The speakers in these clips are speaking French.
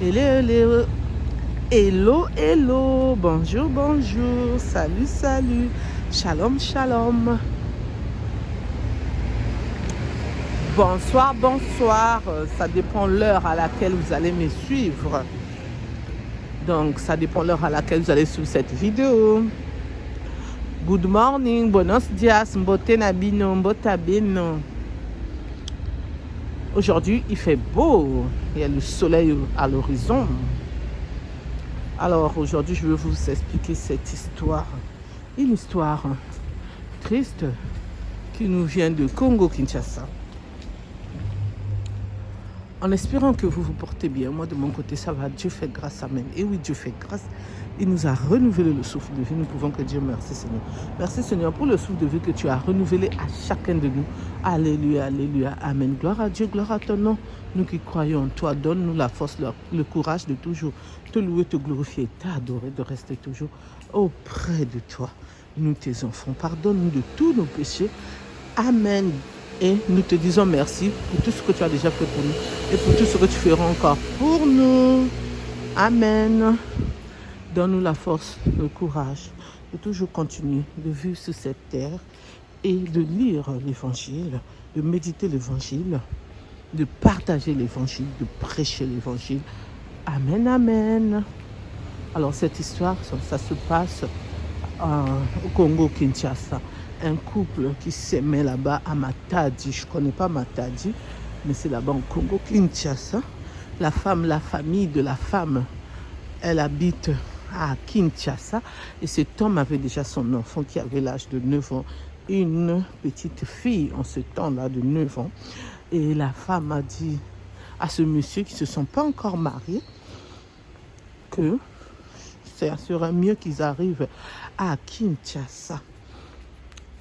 Hello, hello. Hello, hello. Bonjour, bonjour. Salut, salut. Shalom, shalom. Bonsoir, bonsoir. Ça dépend l'heure à laquelle vous allez me suivre. Donc, ça dépend l'heure à laquelle vous allez suivre cette vidéo. Good morning, buenos dias, mbote nabino, mbotabino. Aujourd'hui, il fait beau. Il y a le soleil à l'horizon. Alors, aujourd'hui, je vais vous expliquer cette histoire. Une histoire triste qui nous vient de Congo-Kinshasa. En espérant que vous vous portez bien, moi de mon côté ça va, Dieu fait grâce, amen. Et oui, Dieu fait grâce, il nous a renouvelé le souffle de vie, nous pouvons que dire merci Seigneur. Merci Seigneur pour le souffle de vie que tu as renouvelé à chacun de nous. Alléluia, alléluia, amen. Gloire à Dieu, gloire à ton nom. Nous qui croyons en toi, donne-nous la force, le courage de toujours te louer, te glorifier, t'adorer, de rester toujours auprès de toi. Nous tes enfants, pardonne-nous de tous nos péchés. Amen. Et nous te disons merci pour tout ce que tu as déjà fait pour nous et pour tout ce que tu feras encore pour nous. Amen. Donne-nous la force, le courage de toujours continuer de vivre sur cette terre et de lire l'évangile, de méditer l'évangile, de partager l'évangile, de prêcher l'évangile. Amen, amen. Alors cette histoire, ça se passe au Congo-Kinshasa. Un couple qui s'aimait là-bas à Matadi. Je ne connais pas Matadi, mais c'est là-bas au Congo-Kinshasa. La famille de la femme, elle habite à Kinshasa. Et cet homme avait déjà son enfant qui avait l'âge de 9 ans. Une petite fille en ce temps-là de 9 ans. Et la femme a dit à ce monsieur qui ne se sont pas encore mariés que ça serait mieux qu'ils arrivent à Kinshasa.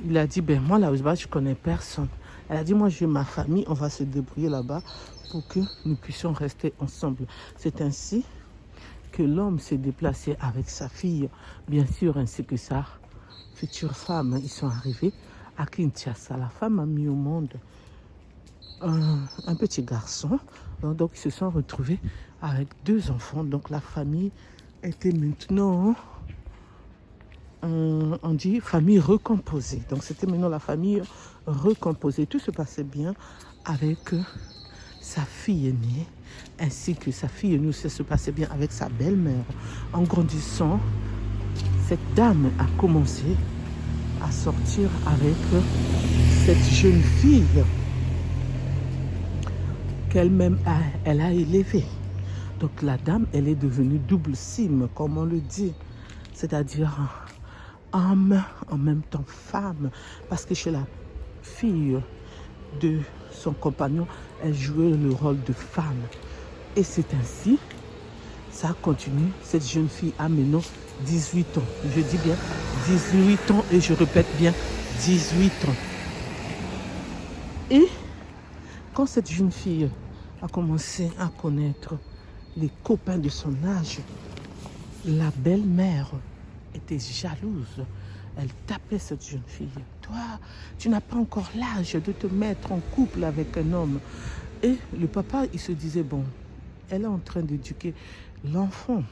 Il a dit, ben moi là-bas, je ne connais personne. Elle a dit, moi j'ai ma famille, on va se débrouiller là-bas pour que nous puissions rester ensemble. C'est ainsi que l'homme s'est déplacé avec sa fille, bien sûr, ainsi que sa future femme. Ils sont arrivés à Kinshasa. La femme a mis au monde un petit garçon. Donc ils se sont retrouvés avec 2 enfants. Donc la famille était maintenant... on dit famille recomposée. Donc c'était maintenant la famille recomposée. Tout se passait bien avec sa fille aînée, ainsi que sa fille aînée, ça se passait bien avec sa belle-mère. En grandissant, cette dame a commencé à sortir avec cette jeune fille qu'elle-même elle a élevée. Donc la dame, elle est devenue double cime, comme on le dit. C'est-à-dire homme, en même temps femme, parce que chez la fille de son compagnon, elle jouait le rôle de femme. Et c'est ainsi, ça continue. Cette jeune fille a maintenant 18 ans. Je dis bien 18 ans et je répète bien 18 ans. Et quand cette jeune fille a commencé à connaître les copains de son âge, la belle-mère était jalouse. Elle tapait cette jeune fille. Toi, tu n'as pas encore l'âge de te mettre en couple avec un homme. Et le papa, il se disait, bon, elle est en train d'éduquer l'enfant.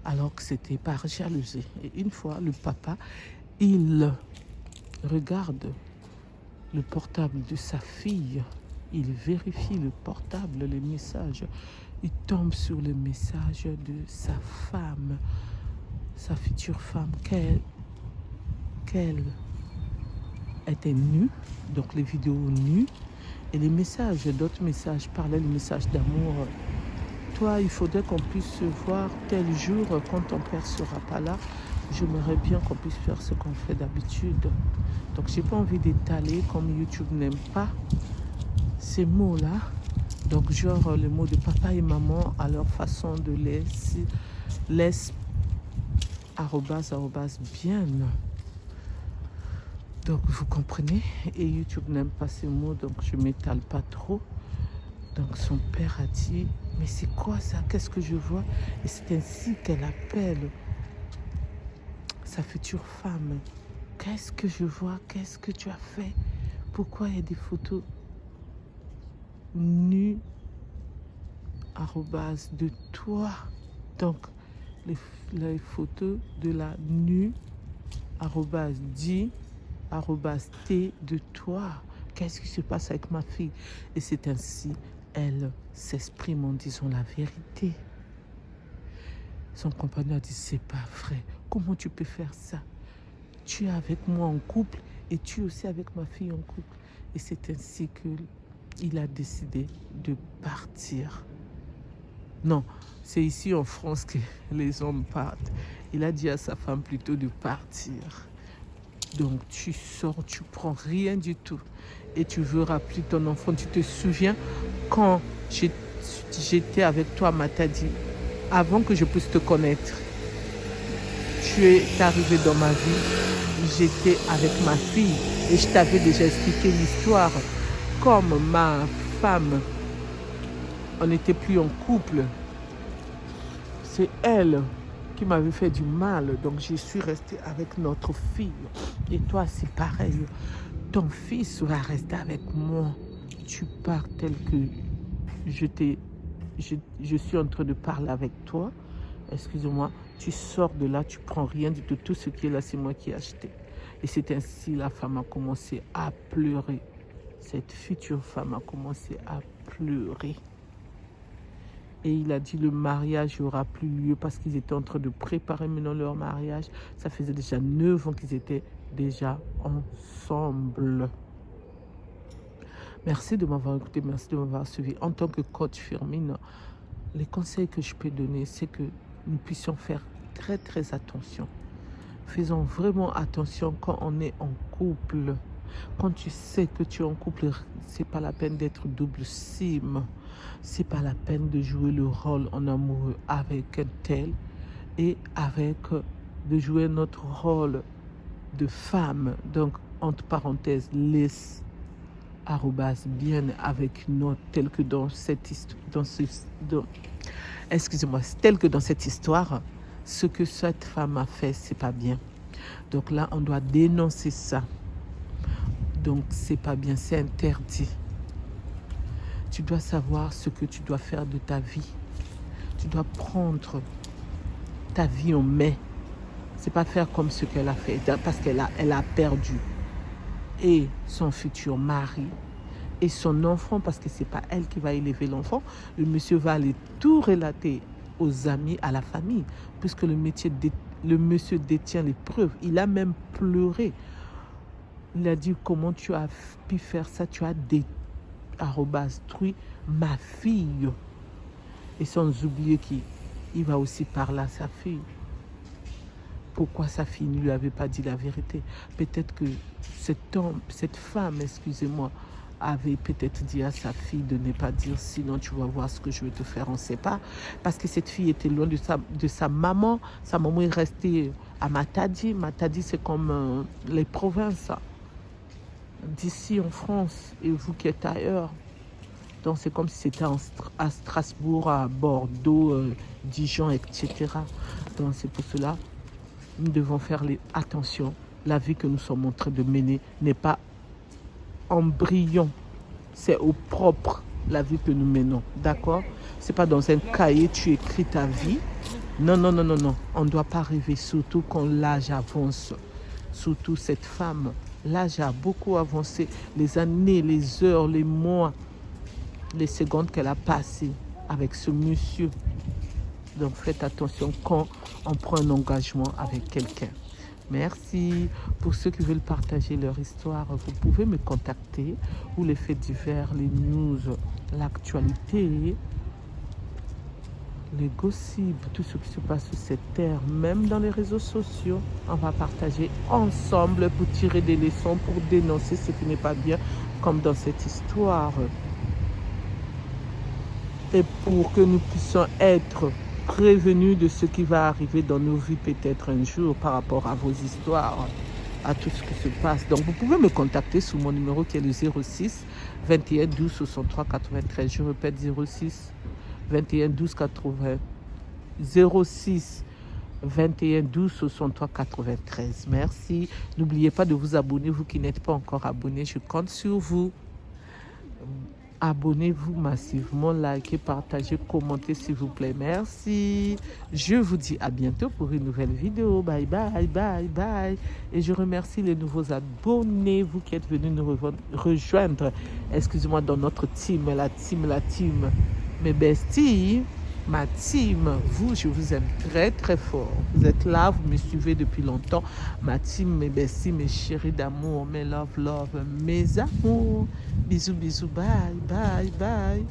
Alors que c'était par jalousie. Et une fois, le papa, il regarde le portable de sa fille. Il vérifie le portable, les messages. Il tombe sur le message de sa femme, sa future femme, qu'elle était nue, donc les vidéos nues, et les messages, d'autres messages parlaient, le message d'amour. Toi, il faudrait qu'on puisse se voir tel jour quand ton père ne sera pas là. J'aimerais bien qu'on puisse faire ce qu'on fait d'habitude. Donc, j'ai pas envie d'étaler comme YouTube n'aime pas ces mots-là. Donc, genre les mots de papa et maman à leur façon de laisse bien. Donc, vous comprenez. Et YouTube n'aime pas ces mots, donc je ne m'étale pas trop. Donc, son père a dit, mais c'est quoi ça? Qu'est-ce que je vois? Et c'est ainsi qu'elle appelle sa future femme. Qu'est-ce que je vois? Qu'est-ce que tu as fait? Pourquoi il y a des photos nues arrobase de toi. Donc, les photos de la nue, arrobase dit, arrobase t de toi. Qu'est-ce qui se passe avec ma fille? Et c'est ainsi, elle s'exprime en disant la vérité. Son compagnon a dit, c'est pas vrai. Comment tu peux faire ça? Tu es avec moi en couple et tu es aussi avec ma fille en couple. Et c'est ainsi qu'il a décidé de partir. Non, c'est ici en France que les hommes partent. Il a dit à sa femme plutôt de partir. Donc tu sors, tu prends rien du tout. Et tu veux rappeler ton enfant. Tu te souviens quand j'étais avec toi, Matadi, avant que je puisse te connaître. Tu es arrivé dans ma vie, j'étais avec ma fille et je t'avais déjà expliqué l'histoire. Comme ma femme, on n'était plus en couple, c'est elle qui m'avait fait du mal, donc je suis restée avec notre fille. Et toi, c'est pareil, ton fils va rester avec moi. Tu pars tel que je suis en train de parler avec toi. Excuse-moi, tu sors de là, tu prends rien du tout ce qui est là, c'est moi qui ai acheté. Et c'est ainsi la femme a commencé à pleurer. Cette future femme a commencé à pleurer. Et il a dit le mariage n'aura plus lieu parce qu'ils étaient en train de préparer maintenant leur mariage. Ça faisait déjà 9 ans qu'ils étaient déjà ensemble. Merci de m'avoir écouté, merci de m'avoir suivi. En tant que coach Firmine, les conseils que je peux donner, c'est que nous puissions faire très attention. Faisons vraiment attention quand on est en couple. Quand tu sais que tu es en couple, c'est pas la peine d'être double sim. C'est pas la peine de jouer le rôle en amoureux avec un tel et de jouer notre rôle de femme. Donc, entre parenthèses, laisse bien avec notre, tel que dans cette histoire, tel que dans cette histoire, ce que cette femme a fait, c'est pas bien. Donc là, on doit dénoncer ça. Donc, c'est pas bien, c'est interdit. Tu dois savoir ce que tu dois faire de ta vie. Tu dois prendre ta vie en main. C'est pas faire comme ce qu'elle a fait, parce qu'elle a perdu et son futur mari et son enfant, parce que c'est pas elle qui va élever l'enfant. Le monsieur va aller tout relater aux amis, à la famille, puisque le monsieur détient les preuves. Il a même pleuré. Il a dit, comment tu as pu faire ça? Tu as détruit ma fille. Et sans oublier qu'il va aussi parler à sa fille. Pourquoi sa fille ne lui avait pas dit la vérité? Peut-être que cette femme, excusez-moi, avait peut-être dit à sa fille de ne pas dire, sinon tu vas voir ce que je vais te faire, on ne sait pas. Parce que cette fille était loin de sa maman. Sa maman est restée à Matadi. Matadi, c'est comme les provinces d'ici en France, et vous qui êtes ailleurs. Donc c'est comme si c'était à Strasbourg, à Bordeaux, Dijon, etc. Donc c'est pour cela nous devons faire attention. La vie que nous sommes en train de mener n'est pas embryon, c'est au propre la vie que nous menons, d'accord? C'est pas dans un cahier tu écris ta vie. Non. On ne doit pas rêver, surtout quand l'âge avance. Surtout cette femme, l'âge a beaucoup avancé. Les années, les heures, les mois, les secondes qu'elle a passées avec ce monsieur. Donc faites attention quand on prend un engagement avec quelqu'un. Merci. Pour ceux qui veulent partager leur histoire, vous pouvez me contacter, ou les faits divers, les news, l'actualité, les gossips, tout ce qui se passe sur cette terre, même dans les réseaux sociaux. On va partager ensemble pour tirer des leçons, pour dénoncer ce qui n'est pas bien, comme dans cette histoire. Et pour que nous puissions être prévenus de ce qui va arriver dans nos vies peut-être un jour par rapport à vos histoires, à tout ce qui se passe. Donc vous pouvez me contacter sur mon numéro qui est le 06 21 12 63 93. Je répète 06 21 12 80 06 21 12 63 93. Merci. N'oubliez pas de vous abonner, vous qui n'êtes pas encore abonnés. Je compte sur vous. Abonnez-vous massivement, likez, partagez, commentez s'il vous plaît. Merci. Je vous dis à bientôt pour une nouvelle vidéo. Bye bye, bye bye. Et je remercie les nouveaux abonnés, vous qui êtes venus nous rejoindre. Excusez-moi, dans notre team, la team, mes besties. Ma team, vous, je vous aime très très fort. Vous êtes là, vous me suivez depuis longtemps. Ma team, mes besties, mes chéris d'amour, mes love, mes amours. Bisous, bisous, bye, bye, bye.